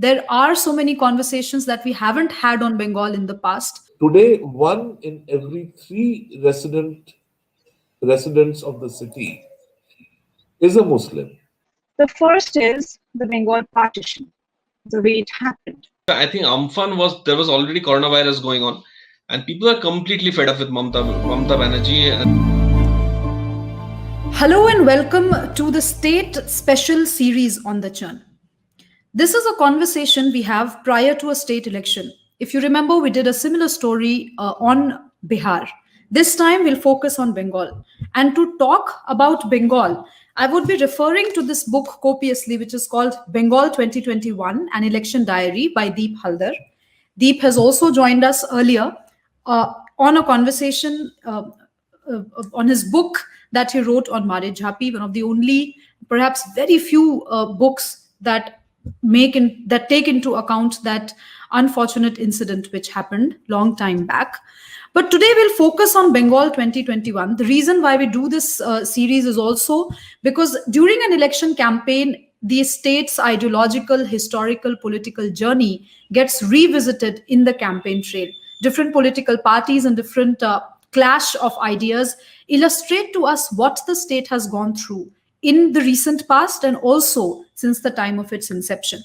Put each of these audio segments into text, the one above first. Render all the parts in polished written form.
There are so many conversations that we haven't had on Bengal in the past. Today, one in every three residents of the city is a Muslim. The first is the Bengal partition, the way it happened. I think Amphan there was already coronavirus going on, and people are completely fed up with Mamata Banerjee. Hello and welcome to the State Special Series on the Churn. This is a conversation we have prior to a state election. If you remember, we did a similar story on Bihar. This time we'll focus on Bengal. And to talk about Bengal, I would be referring to this book copiously, which is called Bengal 2021, An Election Diary by Deep Haldar. Deep has also joined us earlier on a conversation on his book that he wrote on Mare Jhapi, one of the only, perhaps very few books that take into account that unfortunate incident which happened long time back. But today we'll focus on Bengal 2021. The reason why we do this series is also because during an election campaign, the state's ideological, historical, political journey gets revisited in the campaign trail. Different political parties and different clash of ideas illustrate to us what the state has gone through in the recent past and also since the time of its inception.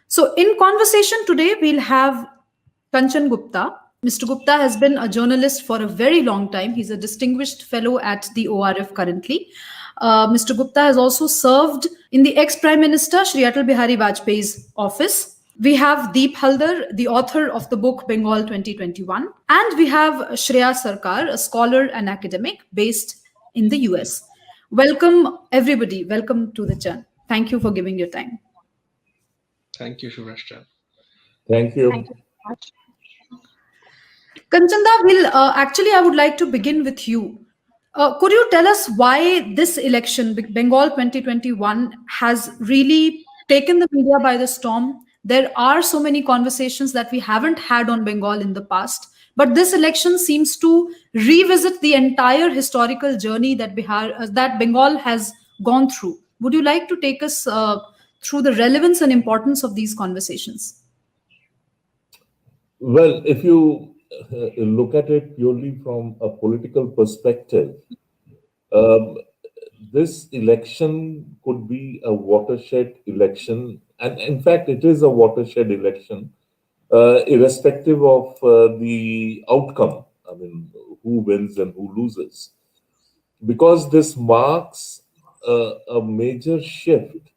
So in conversation today, we'll have Kanchan Gupta. Mr. Gupta has been a journalist for a very long time. He's a distinguished fellow at the ORF currently. Mr. Gupta has also served in the ex-Prime Minister Shri Atal Bihari Vajpayee's office. We have Deep Haldar, the author of the book Bengal 2021. And we have Shreya Sarkar, a scholar and academic based in the US. Welcome, everybody. Welcome to the Churn. Thank you for giving your time. Thank you, Shubhrashtra. Thank you. Thank you so much. Kanchanda, I would like to begin with you. Could you tell us why this election, Bengal 2021, has really taken the media by the storm? There are so many conversations that we haven't had on Bengal in the past, but this election seems to revisit the entire historical journey that Bengal has gone through. Would you like to take us through the relevance and importance of these conversations? Well, if you look at it purely from a political perspective, this election could be a watershed election. And in fact, it is a watershed election, irrespective of the outcome. I mean, who wins and who loses. Because this marks a major shift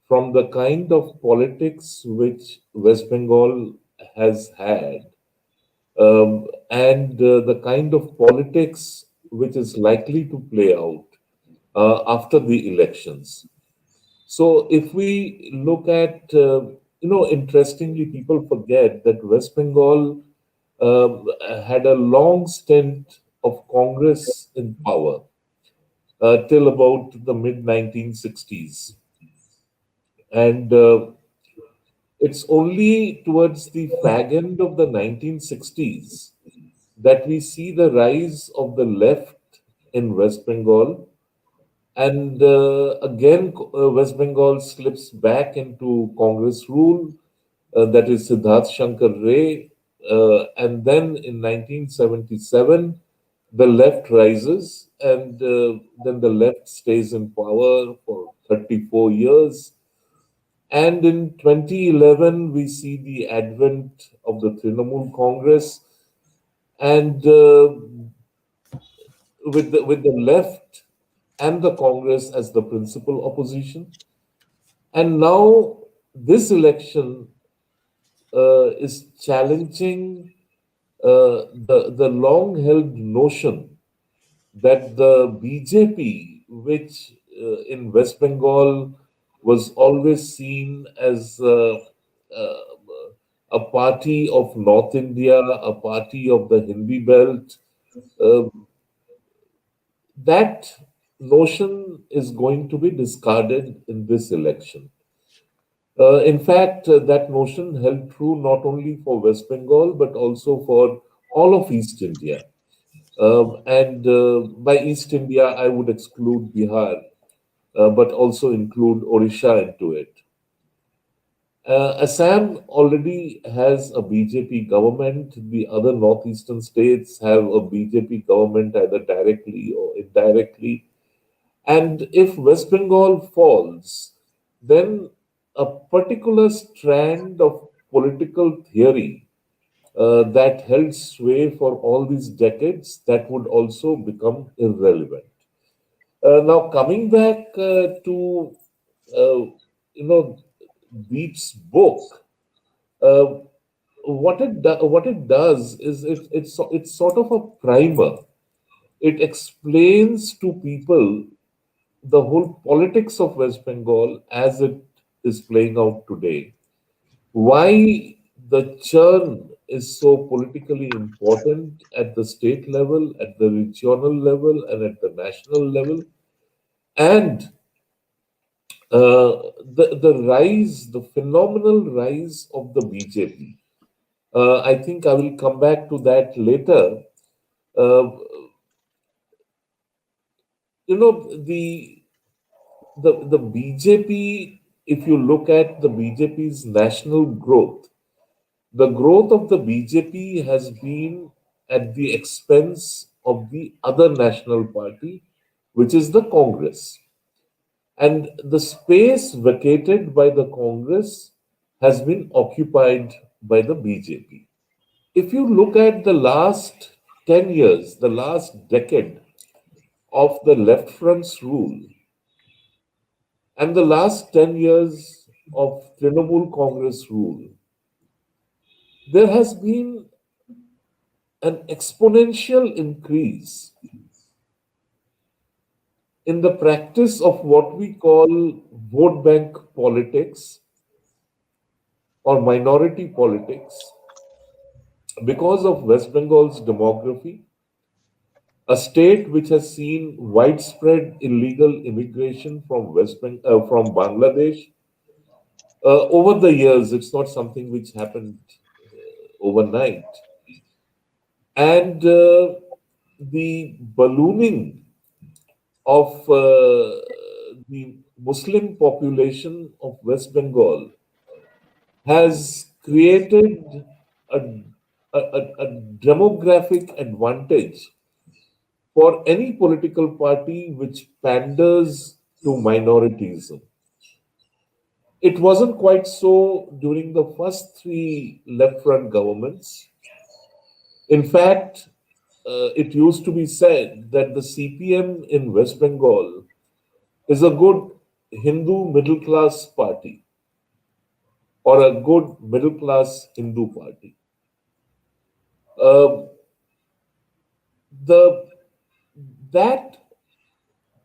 from the kind of politics which West Bengal has had and the kind of politics which is likely to play out after the elections. So if we look at, interestingly, people forget that West Bengal had a long stint of Congress in power till about the mid-1960s. And it's only towards the fag end of the 1960s that we see the rise of the left in West Bengal. And again, West Bengal slips back into Congress rule, that is Siddharth Shankar Ray. And then in 1977, the left rises, and then the left stays in power for 34 years. And in 2011, we see the advent of the Trinamool Congress, and with the left and the Congress as the principal opposition. And now this election is challenging the long-held notion that the BJP, which in West Bengal was always seen as a party of North India, a party of the Hindi belt, that notion is going to be discarded in this election. In fact, that notion held true not only for West Bengal, but also for all of East India. And by East India, I would exclude Bihar, but also include Odisha into it. Assam already has a BJP government. The other northeastern states have a BJP government either directly or indirectly. And if West Bengal falls, then a particular strand of political theory that held sway for all these decades, that would also become irrelevant. Now, coming back to uh, Deep's book, uh, what it does is it's sort of a primer. It explains to people the whole politics of West Bengal as it is playing out today. Why the churn is so politically important at the state level, at the regional level, and at the national level, and the rise, the phenomenal rise of the BJP. I think I will come back to that later. Uh, the BJP. If you look at the BJP's national growth, the growth of the BJP has been at the expense of the other national party, which is the Congress. And the space vacated by the Congress has been occupied by the BJP. If you look at the last 10 years, the last decade of the left front's rule, and the last 10 years of Trinamool Congress rule, there has been an exponential increase in the practice of what we call vote bank politics or minority politics because of West Bengal's demography, a state which has seen widespread illegal immigration from from Bangladesh. Over the years, it's not something which happened overnight. And the ballooning of the Muslim population of West Bengal has created a, a demographic advantage for any political party which panders to minoritism. It wasn't quite so during the first three left front governments. In fact, it used to be said that the CPM in West Bengal is a good Hindu middle class party or a good middle class Hindu party. Uh, the that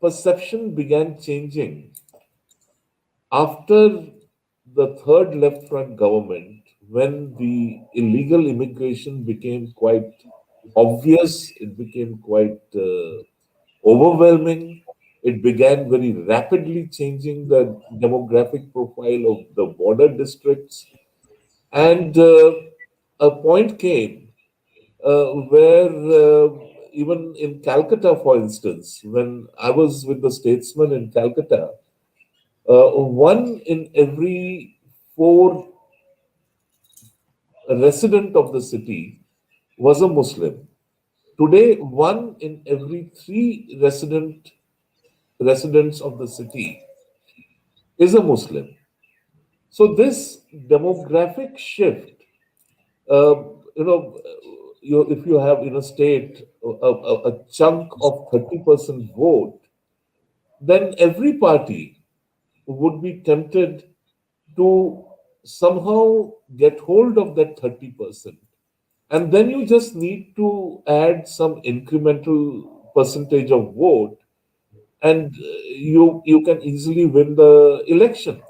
perception began changing after the third left front government, when the illegal immigration became quite obvious, it became quite overwhelming. It began very rapidly changing the demographic profile of the border districts. And a point came where even in Calcutta, for instance, when I was with the statesman in Calcutta, one in every four resident of the city was a Muslim. Today, one in every three residents of the city is a Muslim. So this demographic shift, uh, you know, if you have in a state a chunk of 30% vote, then every party would be tempted to somehow get hold of that 30%. And then you just need to add some incremental percentage of vote, and you can easily win the election.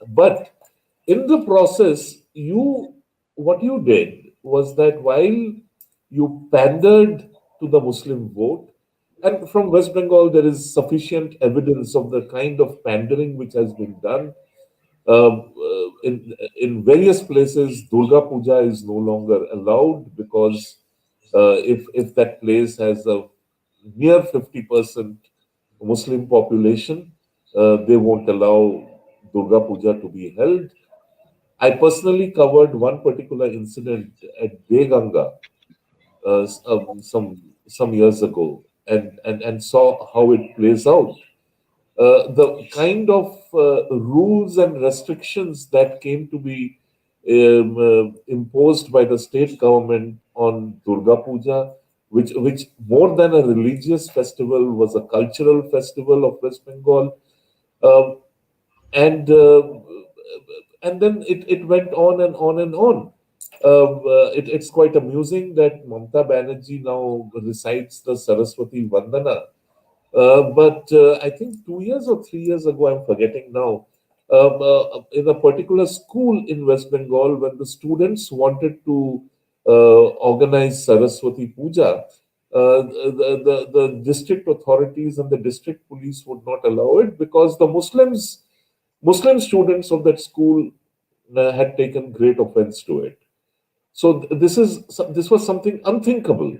But in the process, what you did was that while you pandered to the Muslim vote, and from West Bengal there is sufficient evidence of the kind of pandering which has been done. In various places, Durga Puja is no longer allowed because if that place has a near 50% Muslim population, they won't allow Durga Puja to be held. I personally covered one particular incident at Beganga some years ago, and saw how it plays out. The kind of rules and restrictions that came to be imposed by the state government on Durga Puja, which more than a religious festival was a cultural festival of West Bengal, um, and then it went on and on and on. It's quite amusing that Mamta Banerjee now recites the Saraswati Vandana, but I think 2 years or 3 years ago, I'm forgetting now, in a particular school in West Bengal, when the students wanted to organize Saraswati Puja, the district authorities and the district police would not allow it because the Muslim students of that school had taken great offense to it. So this was something unthinkable.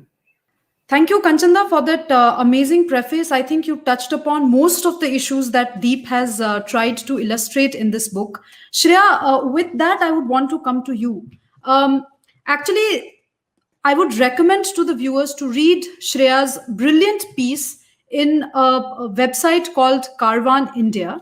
Thank you, Kanchanda, for that amazing preface. I think you touched upon most of the issues that Deep has tried to illustrate in this book. Shreya, with that, I would want to come to you. Actually, I would recommend to the viewers to read Shreya's brilliant piece in a website called Carvan India.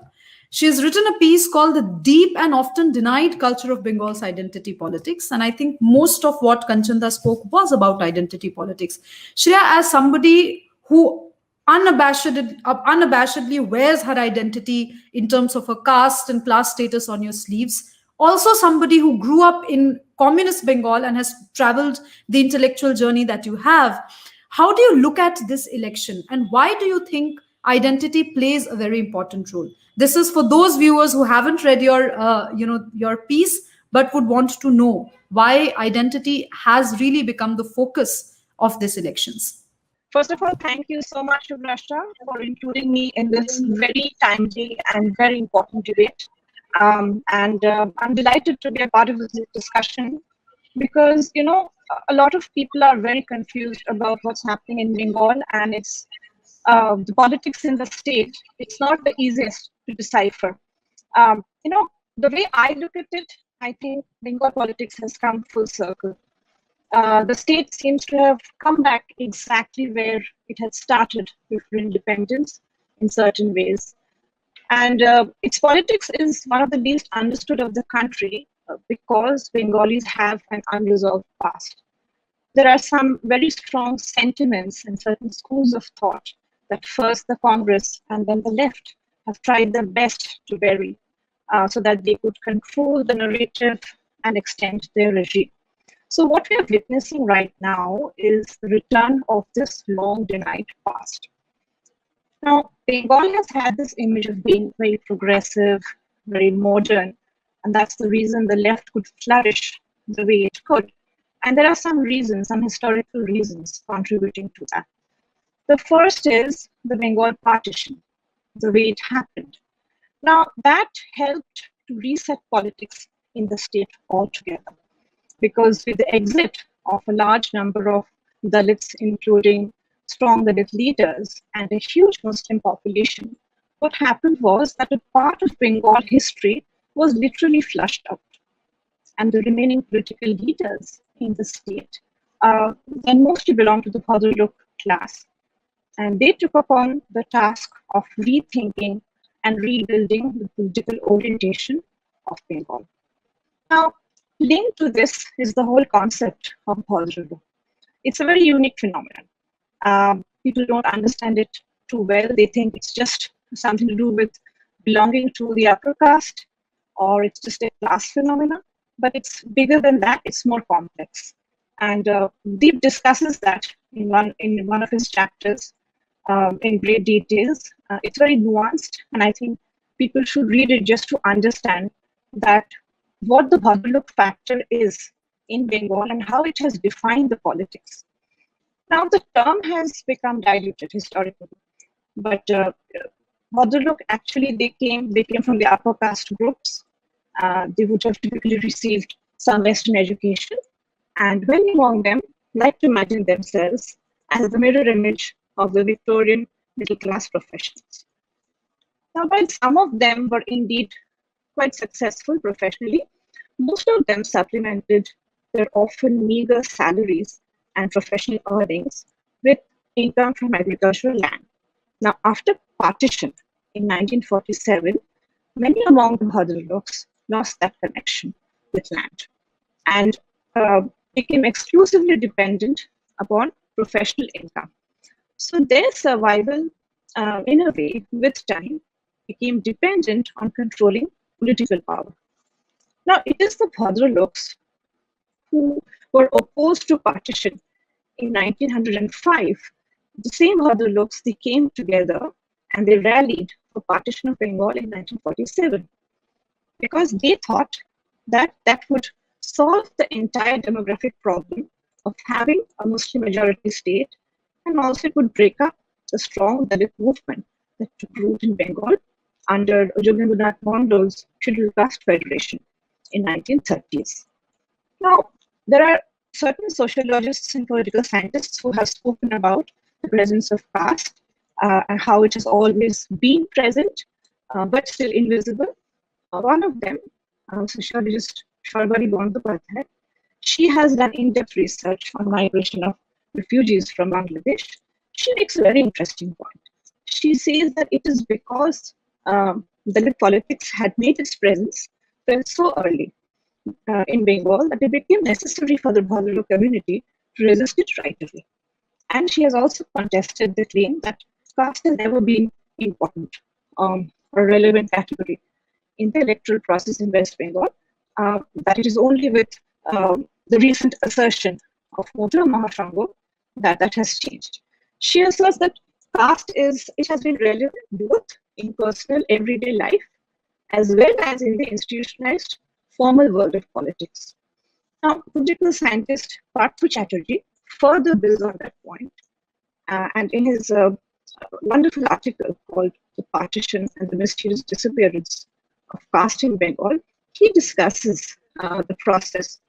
She has written a piece called The Deep and Often Denied Culture of Bengal's Identity Politics. And I think most of what Kanchanda spoke was about identity politics. Shreya, as somebody who unabashedly wears her identity in terms of her caste and class status on your sleeves, also somebody who grew up in communist Bengal and has traveled the intellectual journey that you have, how do you look at this election and why do you think identity plays a very important role? This is for those viewers who haven't read your piece, but would want to know why identity has really become the focus of these elections. First of all, thank you so much, Shubhrashta, for including me in this very timely and very important debate. I'm delighted to be a part of this discussion because, a lot of people are very confused about what's happening in Bengal, and it's the politics in the state. It's not the easiest to decipher. The way I look at it, I think Bengal politics has come full circle. The state seems to have come back exactly where it had started before independence in certain ways. And its politics is one of the least understood of the country because Bengalis have an unresolved past. There are some very strong sentiments in certain schools of thought that first the Congress and then the left have tried their best to bury so that they could control the narrative and extend their regime. So what we are witnessing right now is the return of this long denied past. Now, Bengal has had this image of being very progressive, very modern, and that's the reason the left could flourish the way it could. And there are some reasons, some historical reasons contributing to that. The first is the Bengal partition, the way it happened. Now, that helped to reset politics in the state altogether, because with the exit of a large number of Dalits, including strong Dalit leaders and a huge Muslim population, what happened was that a part of Bengal history was literally flushed out. And the remaining political leaders in the state then mostly belonged to the Bhadralok class. And they took upon the task of rethinking and rebuilding the political orientation of Bengal. Now, linked to this is the whole concept of Bhadralok. It's a very unique phenomenon. People don't understand it too well. They think it's just something to do with belonging to the upper caste, or it's just a class phenomenon. But it's bigger than that. It's more complex. And Deep discusses that in one of his chapters in great details. It's very nuanced, and I think people should read it just to understand that what the Bhadralok factor is in Bengal and how it has defined the politics. Now, the term has become diluted historically, but Bhadralok actually they came from the upper caste groups. They would have typically received some Western education, and many among them like to imagine themselves as the mirror image of the Victorian middle class professionals. Now, while some of them were indeed quite successful professionally, most of them supplemented their often meager salaries and professional earnings with income from agricultural land. Now, after partition in 1947, many among the Bhadraloks lost that connection with land and became exclusively dependent upon professional income. So their survival, in a way, with time, became dependent on controlling political power. Now, it is the Bhadraloks who were opposed to partition in 1905. The same Bhadraloks, they came together and they rallied for partition of Bengal in 1947 because they thought that that would solve the entire demographic problem of having a Muslim majority state, and also it would break up the strong Dalit movement that took root in Bengal under Jogendranath Mondol's Scheduled Caste Federation in 1930s. Now, there are certain sociologists and political scientists who have spoken about the presence of caste and how it has always been present, but still invisible. One of them, sociologist Sharbari Bandyopadhyay, she has done in-depth research on migration of refugees from Bangladesh. She makes a very interesting point. She says that it is because Dalit politics had made its presence felt so early in Bengal that it became necessary for the Bhadralok community to resist it right away. And she has also contested the claim that caste has never been important or a relevant category in the electoral process in West Bengal, that it is only with the recent assertion of Motilal Mahasangho that has changed. She asserts that caste has been relevant both in personal everyday life as well as in the institutionalized formal world of politics. Now, political scientist Parthu Chatterjee further builds on that point, and in his wonderful article called "The Partition and the Mysterious Disappearance of Caste in Bengal," he discusses the process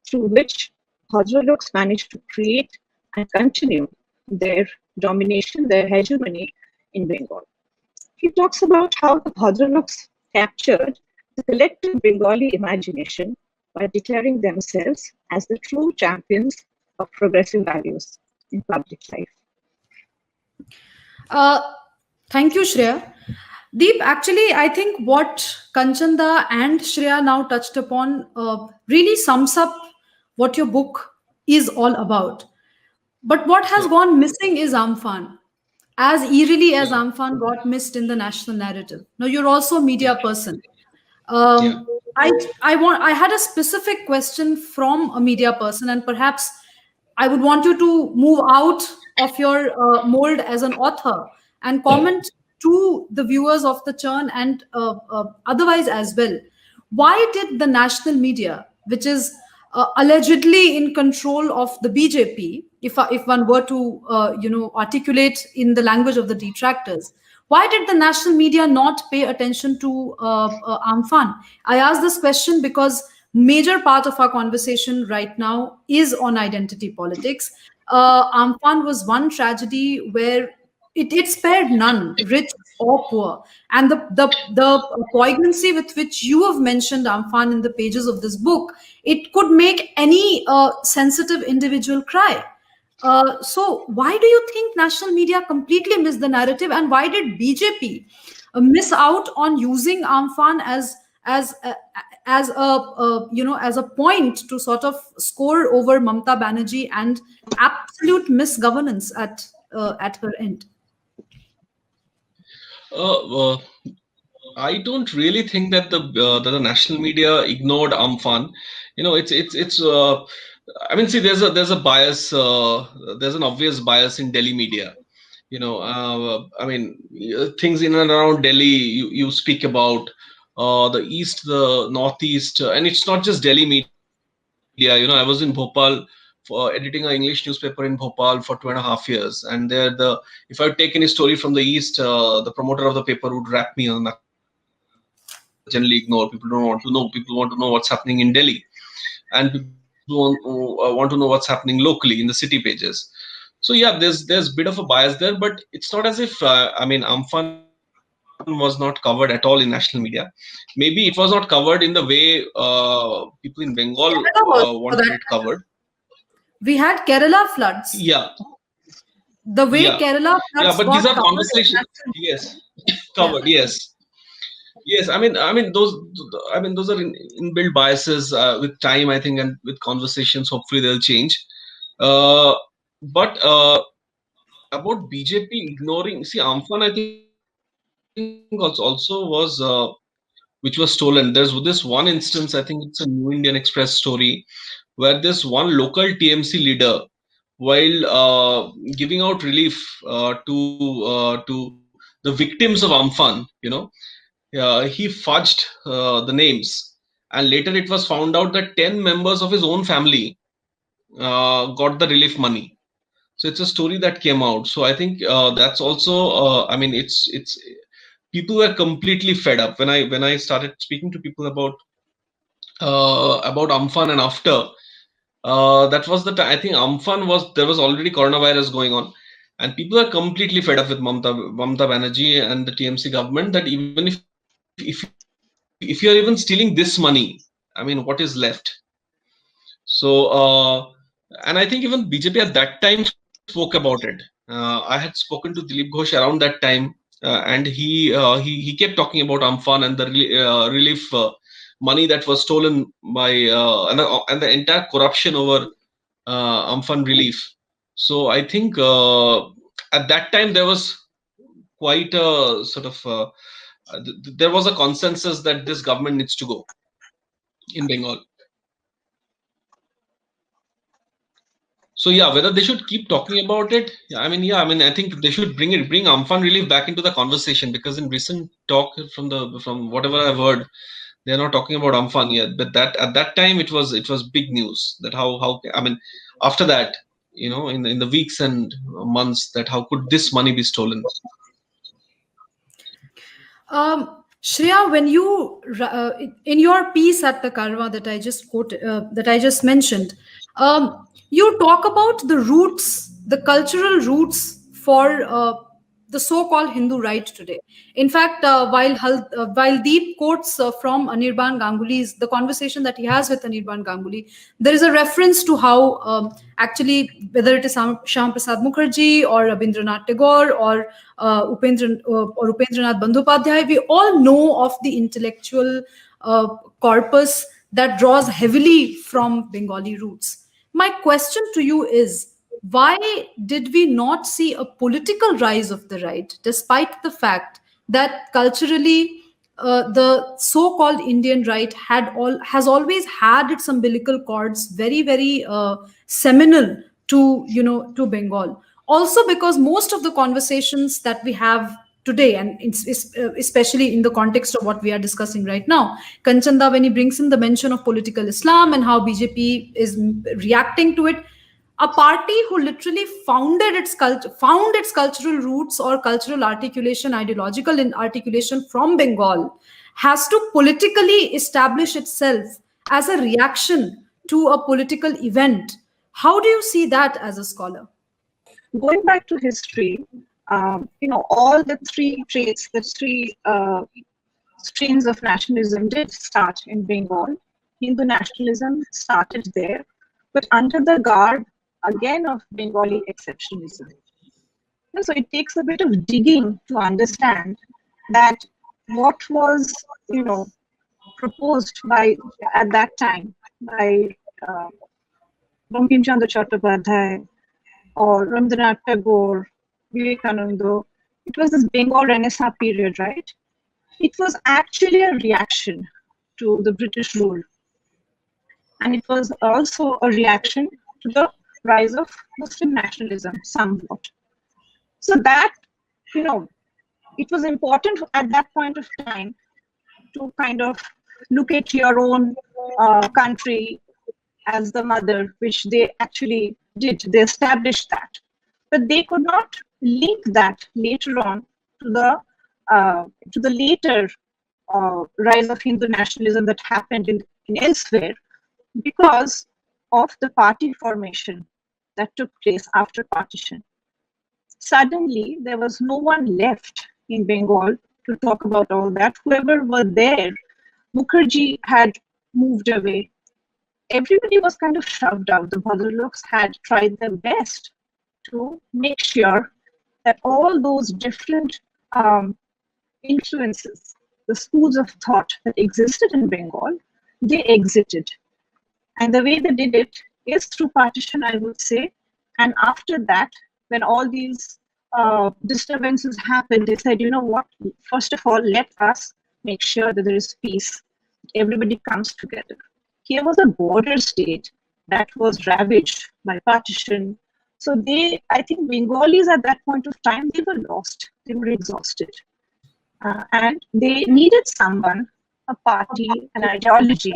through which Bhadraloks managed to create and continue their domination, their hegemony in Bengal. He talks about how the Bhadraloks captured the collective Bengali imagination by declaring themselves as the true champions of progressive values in public life. Thank you, Shreya. Deep, actually, I think what Kanchanda and Shreya now touched upon really sums up what your book is all about. But what has gone missing is Amphan, as eerily as Amphan got missed in the national narrative. Now, you're also a media person. I had a specific question from a media person, and perhaps I would want you to move out of your mold as an author and comment to the viewers of the Churn and otherwise as well. Why did the national media, which is allegedly in control of the BJP, if one were to articulate in the language of the detractors, why did the national media not pay attention to Amphan? I ask this question because major part of our conversation right now is on identity politics. Amphan was one tragedy where it spared none, rich or poor. And the poignancy with which you have mentioned Amphan in the pages of this book, it could make any sensitive individual cry. So why do you think national media completely missed the narrative, and why did BJP miss out on using Amphan as a point to sort of score over Mamta Banerjee and absolute misgovernance at her end? I don't really think that the national media ignored Amphan. It's. I mean, see, there's a bias. There's an obvious bias in Delhi media. I mean, things in and around Delhi. You speak about the east, the northeast, and it's not just Delhi media. I was in Bhopal for editing an English newspaper in Bhopal for 2.5 years, and if I take any story from the east, the promoter of the paper would rap me on that. Generally ignore. People don't want to know. People want to know what's happening in Delhi, and people want to know what's happening locally in the city pages. So yeah, there's a bit of a bias there, but it's not as if Amphan was not covered at all in national media. Maybe it was not covered in the way people in Bengal Kerala was for wanted that it covered. We had Kerala floods. Yeah, The way yeah, Kerala yeah. floods But got these are covered conversations. in Yes, yeah. covered. Yes. Yes, those are inbuilt biases with time, I think, and with conversations. Hopefully, they'll change. But about BJP ignoring, see, Amphan, I think, also was which was stolen. There's this one instance, I think it's a New Indian Express story, where this one local TMC leader, while giving out relief to the victims of Amphan, he fudged the names, and later it was found out that 10 members of his own family got the relief money. So it's a story that came out. So I think that's also. It's people were completely fed up when I started speaking to people about Amphan and after. That was the time. I think Amphan there was already coronavirus going on, and people are completely fed up with Mamta Banerjee and the TMC government. That even if you are even stealing this money, I mean, what is left? So, and I think even BJP at that time spoke about it. I had spoken to Dilip Ghosh around that time, and he kept talking about Amphan and the relief money that was stolen by and the entire corruption over Amphan relief. So I think at that time there was quite a sort of there was a consensus that this government needs to go in Bengal. So yeah, whether they should keep talking about it, I think they should bring Amphan relief back into the conversation, because in recent talk from whatever I've heard, they're not talking about Amphan yet. But that at that time it was big news that how after that, in the weeks and months, that how could this money be stolen? Shreya, when you in your piece at the Karwa that I just quoted, that I just mentioned, you talk about the roots, the cultural roots for the so-called Hindu right today. In fact, while Deep quotes from Anirban Ganguly's the conversation that he has with Anirban Ganguly, there is a reference to how actually whether it is Shyam Prasad Mukherjee or Rabindranath Tagore or Upendranath Bandyopadhyay, we all know of the intellectual corpus that draws heavily from Bengali roots. My question to you is, why did we not see a political rise of the right, despite the fact that culturally the so-called Indian right has always had its umbilical cords very, very seminal to Bengal. Also, because most of the conversations that we have today, and especially in the context of what we are discussing right now, Kanchanda, when he brings in the mention of political Islam and how BJP is reacting to it, a party who literally found its cultural roots or cultural articulation, ideological articulation from Bengal, has to politically establish itself as a reaction to a political event. How do you see that as a scholar? Going back to history, all the three traits, the three strains of nationalism did start in Bengal. Hindu nationalism started there, but under the garb again of Bengali exceptionalism. So it takes a bit of digging to understand that what was, proposed at that time by Bankim Chandra Chattopadhyay or Rabindranath Tagore, Vivekananda. It was this Bengal Renaissance period, right? It was actually a reaction to the British rule. And it was also a reaction to the rise of Muslim nationalism somewhat. So that, it was important at that point of time to kind of look at your own country as the mother, which they actually did. They established that. But they could not link that later on to the later rise of Hindu nationalism that happened in elsewhere, because of the party formation that took place after partition. Suddenly, there was no one left in Bengal to talk about all that. Whoever were there, Mukherjee had moved away. Everybody was kind of shoved out. The Bhadraloks had tried their best to make sure that all those different influences, the schools of thought that existed in Bengal, they exited. And the way they did it is through partition, I would say. And after that, when all these disturbances happened, they said, you know what, first of all, let us make sure that there is peace. Everybody comes together. Here was a border state that was ravaged by partition. So I think Bengalis at that point of time, they were lost. They were exhausted. And they needed someone, a party, an ideology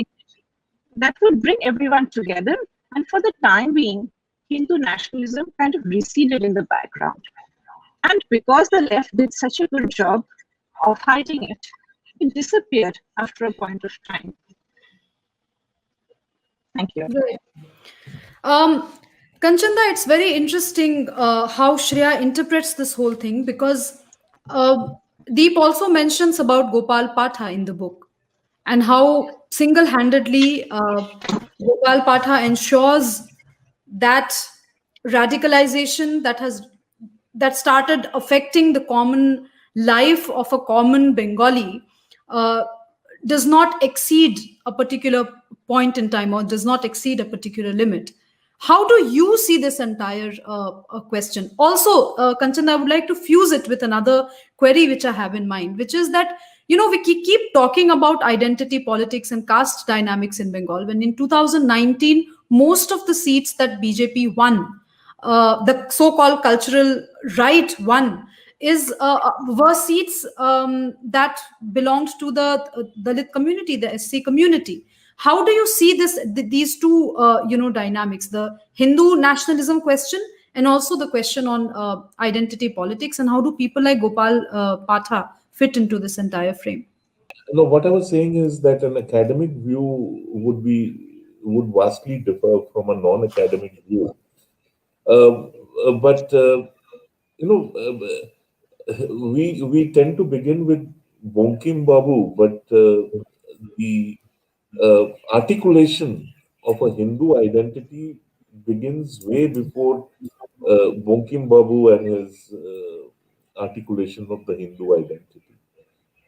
that would bring everyone together. And for the time being, Hindu nationalism kind of receded in the background. And because the left did such a good job of hiding it, it disappeared after a point of time. Thank you. Kanchanda, it's very interesting how Shreya interprets this whole thing, because Deep also mentions about Gopal Patha in the book, and how single-handedly Gopal Patha ensures that radicalization that started affecting the common life of a common Bengali does not exceed a particular point in time, or does not exceed a particular limit. How do you see this entire question? Also, Kanchan, I would like to fuse it with another query which I have in mind, which is that, we keep talking about identity politics and caste dynamics in Bengal, when in 2019, most of the seats that BJP won, the so-called cultural right won, were seats that belonged to the Dalit community, the SC community. How do you see these two dynamics, the Hindu nationalism question and also the question on identity politics, and how do people like Gopal Patha fit into this entire frame? No, what I was saying is that an academic view would vastly differ from a non-academic view. But we tend to begin with Bankim Babu, but the articulation of a Hindu identity begins way before Bankim Babu and his articulation of the Hindu identity.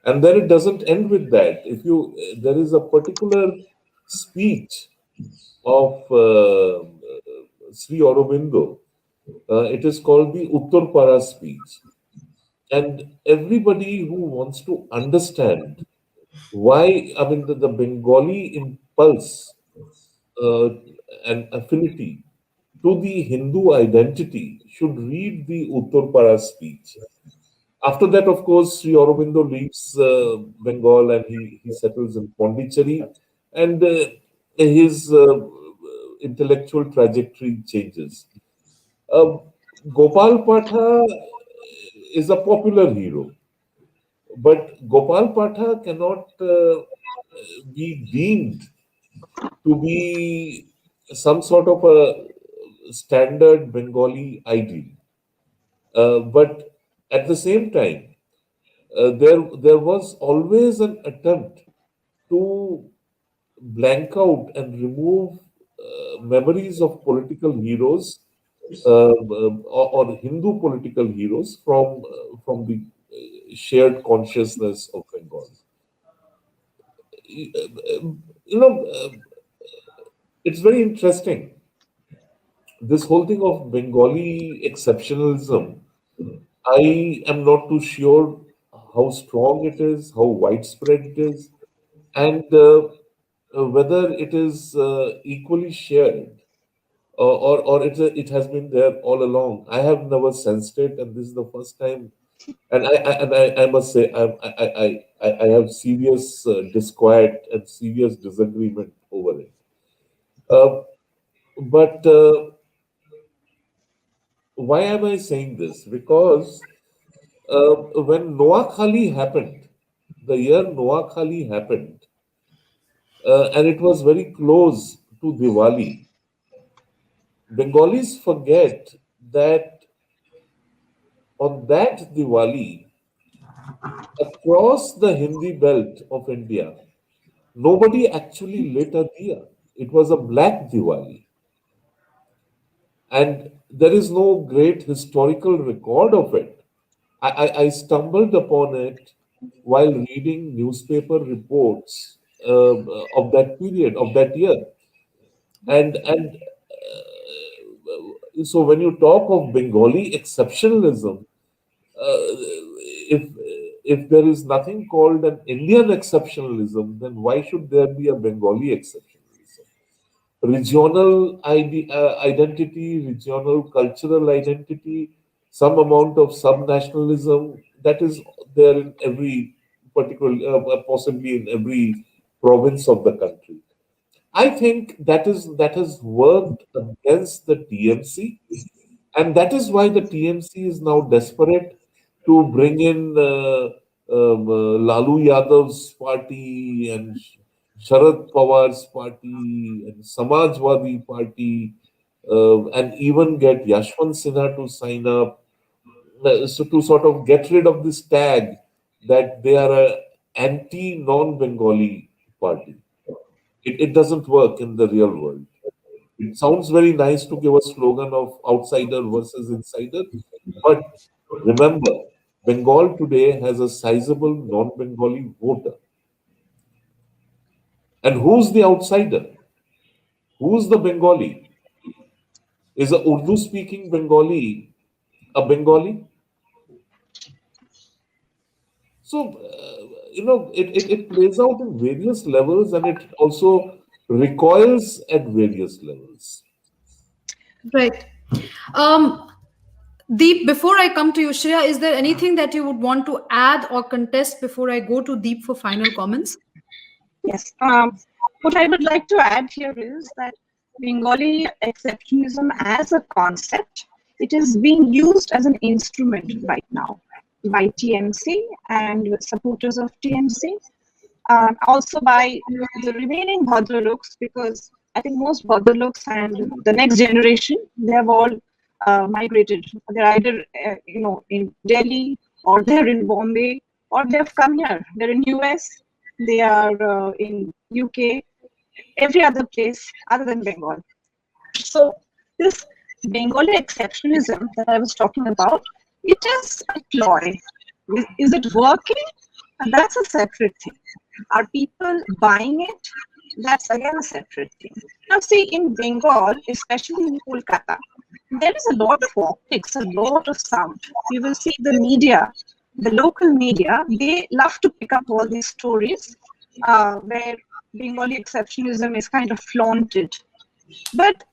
And then it doesn't end with that. There is a particular speech of Sri Aurobindo. It is called the Uttarpara speech. And everybody who wants to understand why, the Bengali impulse and affinity to the Hindu identity should read the Uttarpara speech. After that, of course, Sri Aurobindo leaves Bengal and he settles in Pondicherry, and his intellectual trajectory changes. Gopal Patha is a popular hero, but Gopal Patha cannot be deemed to be some sort of a standard Bengali ideal. But at the same time, there was always an attempt to blank out and remove memories of political heroes or Hindu political heroes from the shared consciousness of Bengal. It's very interesting. This whole thing of Bengali exceptionalism, I am not too sure how strong it is, how widespread it is, and whether it is equally shared or it has been there all along. I have never sensed it, and this is the first time. And I must say I have serious disquiet and serious disagreement over it. But why am I saying this? Because when Noakhali happened, the year Noakhali happened, and it was very close to Diwali, Bengalis forget that on that Diwali, across the Hindi belt of India, nobody actually lit a diya. It was a black Diwali. And there is no great historical record of it. I stumbled upon it while reading newspaper reports of that period, of that year. And so when you talk of Bengali exceptionalism, if if there is nothing called an Indian exceptionalism, then why should there be a Bengali exceptionalism? Regional identity, regional cultural identity, some amount of subnationalism that is there in every particular, possibly in every province of the country. I think that has worked against the TMC, and that is why the TMC is now desperate to bring in Lalu Yadav's party and Sharad Pawar's party and Samajwadi party, and even get Yashwant Sinha to sign up, so to sort of get rid of this tag that they are a anti-non-Bengali party. It doesn't work in the real world. It sounds very nice to give a slogan of outsider versus insider, but remember, Bengal today has a sizable non-Bengali voter. And who's the outsider? Who's the Bengali? Is a Urdu-speaking Bengali a Bengali? So, it plays out in various levels, and it also recoils at various levels. Right. Deep, before I come to you, Shreya, is there anything that you would want to add or contest before I go to Deep for final comments? Yes. What I would like to add here is that Bengali exceptionalism as a concept, it is being used as an instrument right now by TMC and supporters of TMC, also by the remaining Bhadraloks, because I think most Bhadraloks and the next generation, they have all migrated. They're either in Delhi, or they're in Bombay, or they've come here. They're in US, they are in UK, every other place other than Bengal. So this Bengali exceptionalism that I was talking about, it is a ploy. Is it working? And that's a separate thing. Are people buying it? That's again a separate thing. Now see, in Bengal, especially in Kolkata, there is a lot of optics, a lot of sound. You will see the media, the local media, they love to pick up all these stories where Bengali exceptionalism is kind of flaunted. But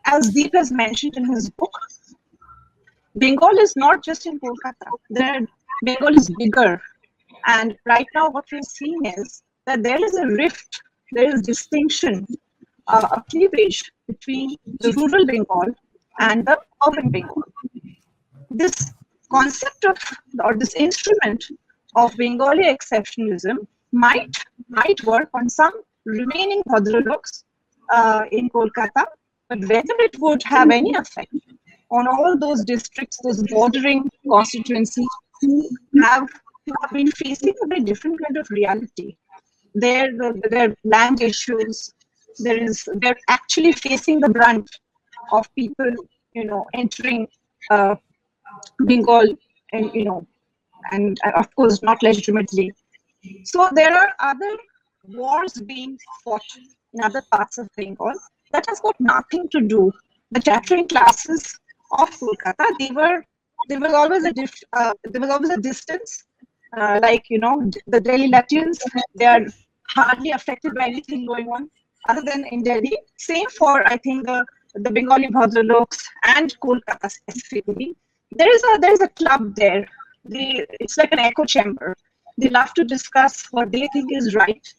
as Deep has mentioned in his book, Bengal is not just in Kolkata. Bengal is bigger. And right now what we're seeing is that there is a rift, there is distinction, a cleavage between the rural Bengal and the urban Bengal. This concept of, or this instrument of Bengali exceptionalism might work on some remaining Bhadraloks in Kolkata, but whether it would have any effect on all those districts, those bordering constituencies who have been facing a very different kind of reality. Their land issues, they're actually facing the brunt of people, entering Bengal, and of course not legitimately. So there are other wars being fought in other parts of Bengal that has got nothing to do. The chattering classes of Kolkata, there was always a distance. The Delhi Latins, they are hardly affected by anything going on other than in Delhi. Same for, I think, the Bengali Bhadraloks and Kolkata specifically. There is a club there. It's like an echo chamber. They love to discuss what they think is right.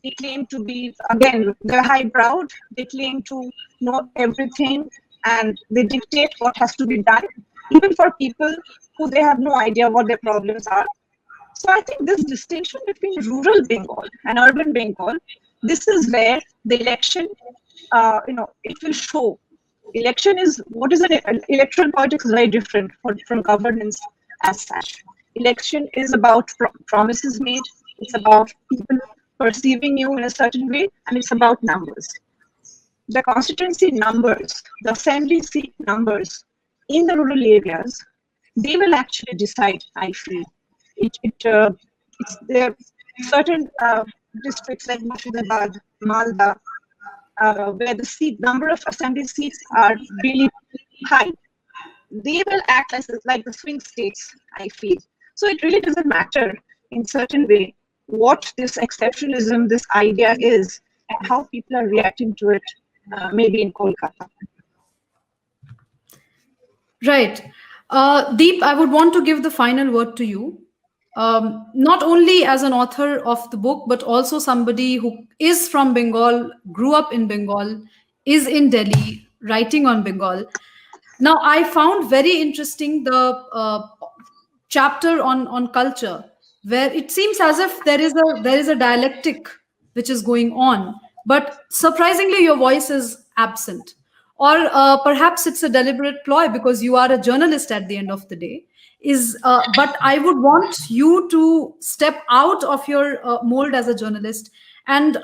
They claim to be, again, they're high-browed. They claim to know everything, and they dictate what has to be done, even for people who they have no idea what their problems are. So I think this distinction between rural Bengal and urban Bengal, this is where the election, it will show. Electoral politics is very different from governance as such. election is about promises made. It's about people perceiving you in a certain way, and it's about numbers. The constituency numbers, the assembly seat numbers in the rural areas, they will actually decide, I feel. It's there certain districts like Murshidabad, Malda, where the number of assembly seats are really high. They will act like the swing states, I feel. So it really doesn't matter in certain way what this exceptionalism, this idea is, and how people are reacting to it, maybe in Kolkata. Right. Deep, I would want to give the final word to you. Not only as an author of the book, but also somebody who is from Bengal, grew up in Bengal, is in Delhi, writing on Bengal. Now, I found very interesting the chapter on culture, where it seems as if there is a dialectic which is going on, but surprisingly, your voice is absent. Or perhaps it's a deliberate ploy because you are a journalist at the end of the day. But I would want you to step out of your mold as a journalist and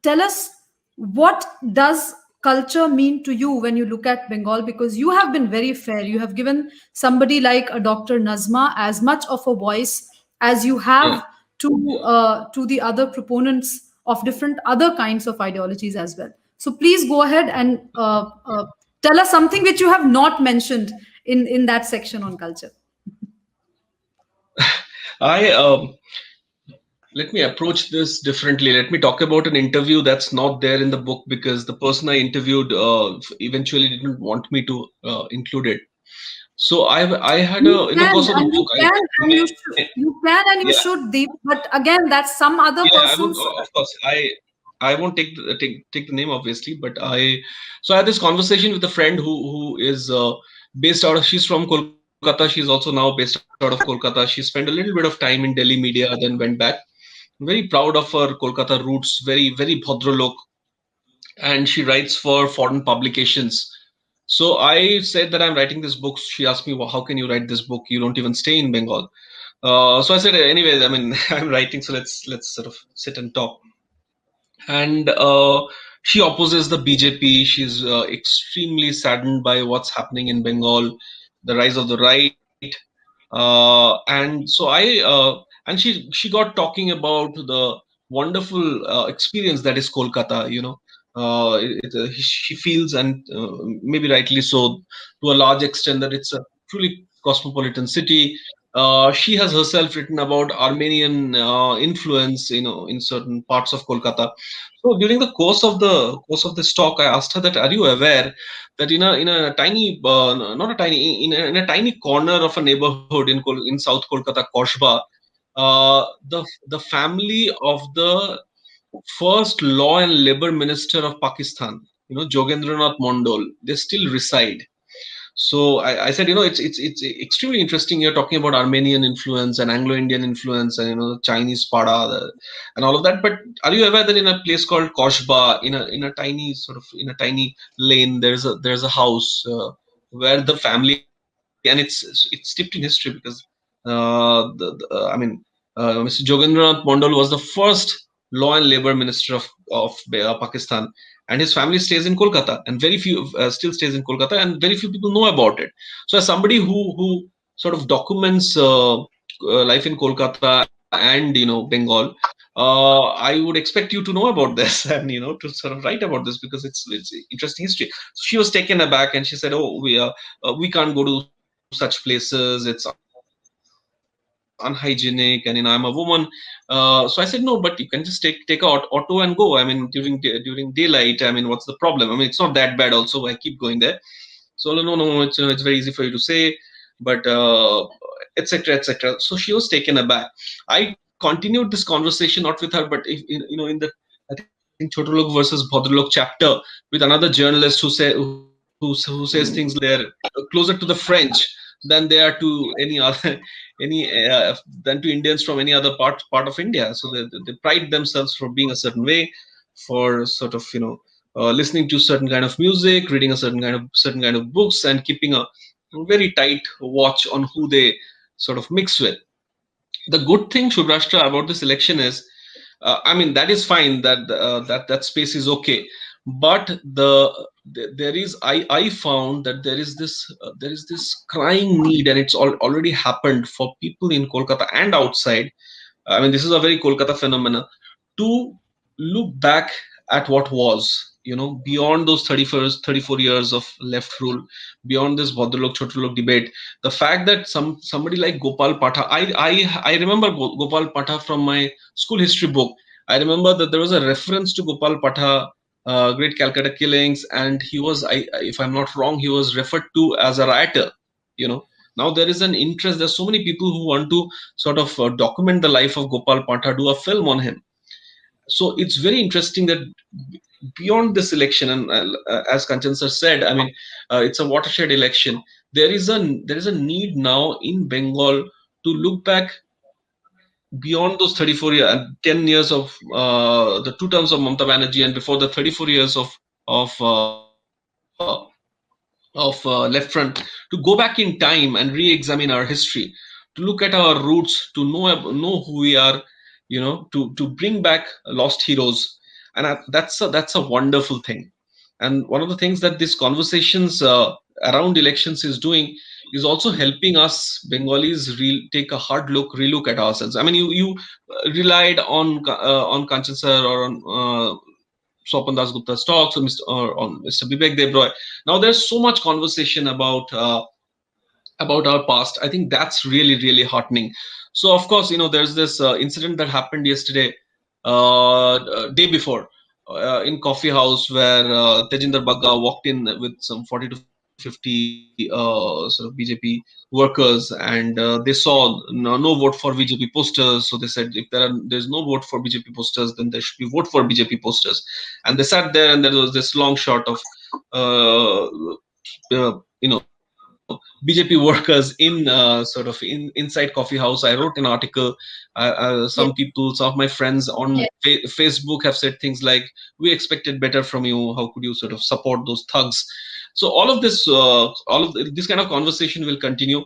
tell us, what does culture mean to you when you look at Bengal? Because you have been very fair. You have given somebody like a Dr. Nazma as much of a voice as you have to the other proponents of different other kinds of ideologies as well. So please go ahead and tell us something which you have not mentioned in that section on culture. Let me approach this differently. Let me talk about an interview that's not there in the book because the person I interviewed eventually didn't want me to include it. So I had in the course of the book. You should, Deep. But again, that's some other person's. Of course, I won't take the name obviously, but I had this conversation with a friend who is based out of. She's from Kolkata. She's also now based out of Kolkata. She spent a little bit of time in Delhi media, then went back. I'm very proud of her Kolkata roots. Very very Bhadralok, and she writes for foreign publications. So I said that I'm writing this book. She asked me, well, how can you write this book? You don't even stay in Bengal. So I said, anyways, I mean, I'm writing, so let's sort of sit and talk. And she opposes the BJP. She's extremely saddened by what's happening in Bengal, the rise of the right. And so and she got talking about the wonderful experience that is Kolkata, you know. She feels, and maybe rightly so, to a large extent, that it's a truly cosmopolitan city. She has herself written about Armenian influence, you know, in certain parts of Kolkata. So during the course of this talk, I asked her that, are you aware that in a tiny, not a tiny, in a tiny corner of a neighborhood in South Kolkata, Koshba, the family of the first law and labor minister of Pakistan, you know, Jogendranath Mondal, they still reside. So I said, you know, it's extremely interesting. You're talking about Armenian influence and Anglo-Indian influence, and you know, Chinese Pada and all of that. But are you aware that in a place called Koshba, in a tiny lane, there's a house where the family, and it's steeped in history because Mr. Jogendranath Mondal was the first law and labor minister of Pakistan. And his family stays in Kolkata, and very few still stays in Kolkata, and very few people know about it. So, as somebody who sort of documents life in Kolkata and, you know, Bengal, I would expect you to know about this and, you know, to sort of write about this because it's interesting history. So she was taken aback and she said, "Oh, we can't go to such places. It's unhygienic, and you know, I'm a woman." So I said, no, but you can just take a auto and go. I mean, during daylight, I mean, what's the problem? I mean, it's not that bad also. I keep going there. So no, it's very easy for you to say, but etc. etc. So she was taken aback. I continued this conversation not with her, but in the, I think, Chotalok versus Bhadralok chapter with another journalist who says things they're closer to the French than they are to any other than to Indians from any other part of India. So they pride themselves for being a certain way, for sort of, you know, listening to certain kind of music, reading a certain kind of books, and keeping a very tight watch on who they sort of mix with. The good thing, Shubhrashtra, about this election is, I mean, that is fine. That space is okay, but there is, I found that there is this crying need, and it's already happened for people in Kolkata and outside. I mean, this is a very Kolkata phenomenon, to look back at what was, beyond those 34 years of left rule, beyond this Bhadralok Chotralok debate. The fact that somebody like Gopal Patha, I remember Gopal Patha from my school history book. I remember that there was a reference to Gopal Patha, Great Calcutta Killings, and he was, if I'm not wrong, he was referred to as a rioter. Now there is an interest. There's so many people who want to sort of document the life of Gopal Patha, do a film on him. So it's very interesting that beyond this election, and as Kanchan sir said, I mean, it's a watershed election. There is a need now in Bengal to look back beyond those 34 years and 10 years of the 2 terms of Mamata Banerjee, and before the 34 years of Left Front, to go back in time and re-examine our history, to look at our roots, to know who we are, to bring back lost heroes. And that's a wonderful thing. And one of the things that these conversations around elections is doing is also helping us Bengalis take a hard relook at ourselves. I mean, you relied on Kanchan sir or on Swapan Das Gupta's talks, or on Mr. Bibek Debroy. Now there's so much conversation about our past. I think that's really, really heartening. So of course, there's this incident that happened yesterday, day before, in Coffee House, where Tejinder Bagga walked in with some 40 to 50 sort of BJP workers, and they saw no vote for BJP posters. So they said, if there's no vote for BJP posters, then there should be vote for BJP posters. And they sat there, and there was this long shot of BJP workers in sort of inside Coffee House. I wrote an article. Some of my friends on Facebook have said things like, "We expected better from you. How could you sort of support those thugs?" So all of this kind of conversation will continue,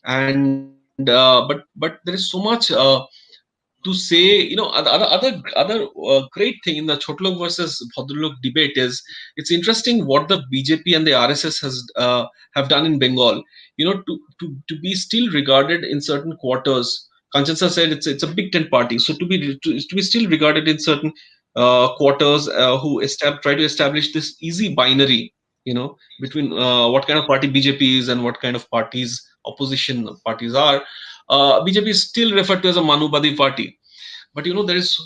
and but there is so much to say. Other great thing in the Chotlok versus Bhadralok debate is, it's interesting what the BJP and the RSS have done in Bengal. To be still regarded in certain quarters. Kanchan sir said it's a Big Tent party, so to be still regarded in certain quarters who try to establish this easy binary, between what kind of party BJP is and what kind of opposition parties are. BJP is still referred to as a Manuvadi party, but there is,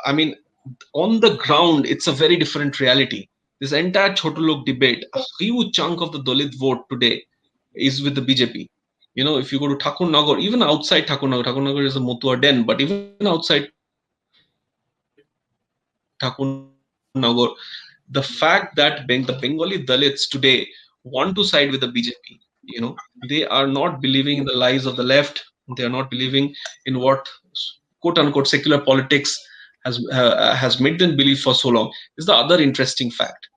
I mean, on the ground, it's a very different reality. This entire Chotlok debate, a huge chunk of the Dalit vote today is with the BJP. If you go to Thakurnagar, even outside Thakurnagar is a Motua den, but even outside Thakurnagar, the fact that the Bengali Dalits today want to side with the BJP, they are not believing in the lies of the left. They are not believing in what quote unquote secular politics has made them believe for so long, is the other interesting fact.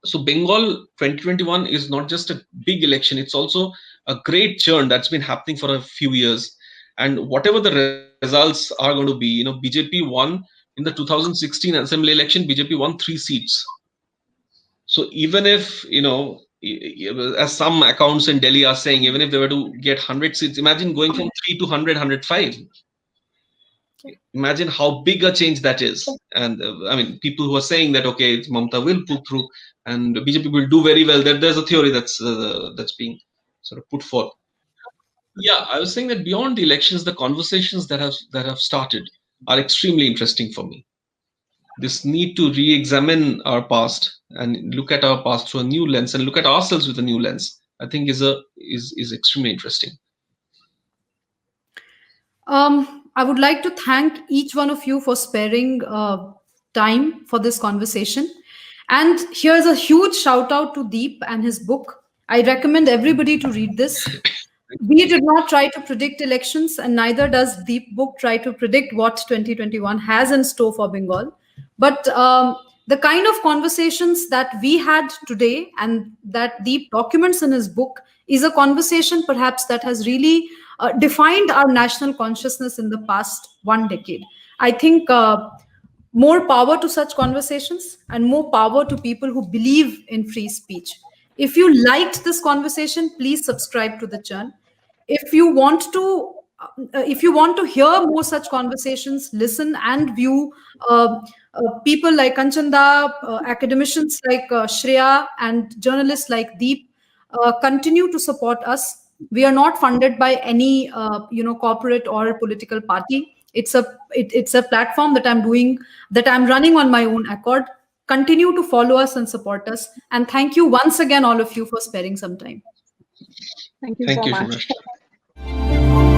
So Bengal 2021 is not just a big election, it's also a great churn that's been happening for a few years. And whatever the results are going to be, BJP won in the 2016 assembly election, BJP won 3 seats. So even if, as some accounts in Delhi are saying, even if they were to get 100 seats, imagine going from 3 to 100, 105. Imagine how big a change that is. And I mean, people who are saying that, okay, Mamata will pull through and BJP will do very well. There's a theory that's being sort of put forth. Yeah, I was saying that beyond the elections, the conversations that have started are extremely interesting for me. This need to re-examine our past and look at our past through a new lens and look at ourselves with a new lens, I think is extremely interesting. I would like to thank each one of you for sparing time for this conversation. And here's a huge shout out to Deep and his book. I recommend everybody to read this. We did not try to predict elections, and neither does Deep book try to predict what 2021 has in store for Bengal. But the kind of conversations that we had today and that Deep documents in his book is a conversation perhaps that has really defined our national consciousness in the past 1 decade. I think more power to such conversations and more power to people who believe in free speech. If you liked this conversation, please subscribe to the Churn. If you want to hear more such conversations, listen and view people like Kanchanda, academicians like Shreya, and journalists like Deep, continue to support us. We are not funded by any corporate or political party. It's a platform that I'm running on my own accord. Continue to follow us and support us. And thank you once again, all of you, for sparing some time. Thank you Thank so you, much. Shubhrashta.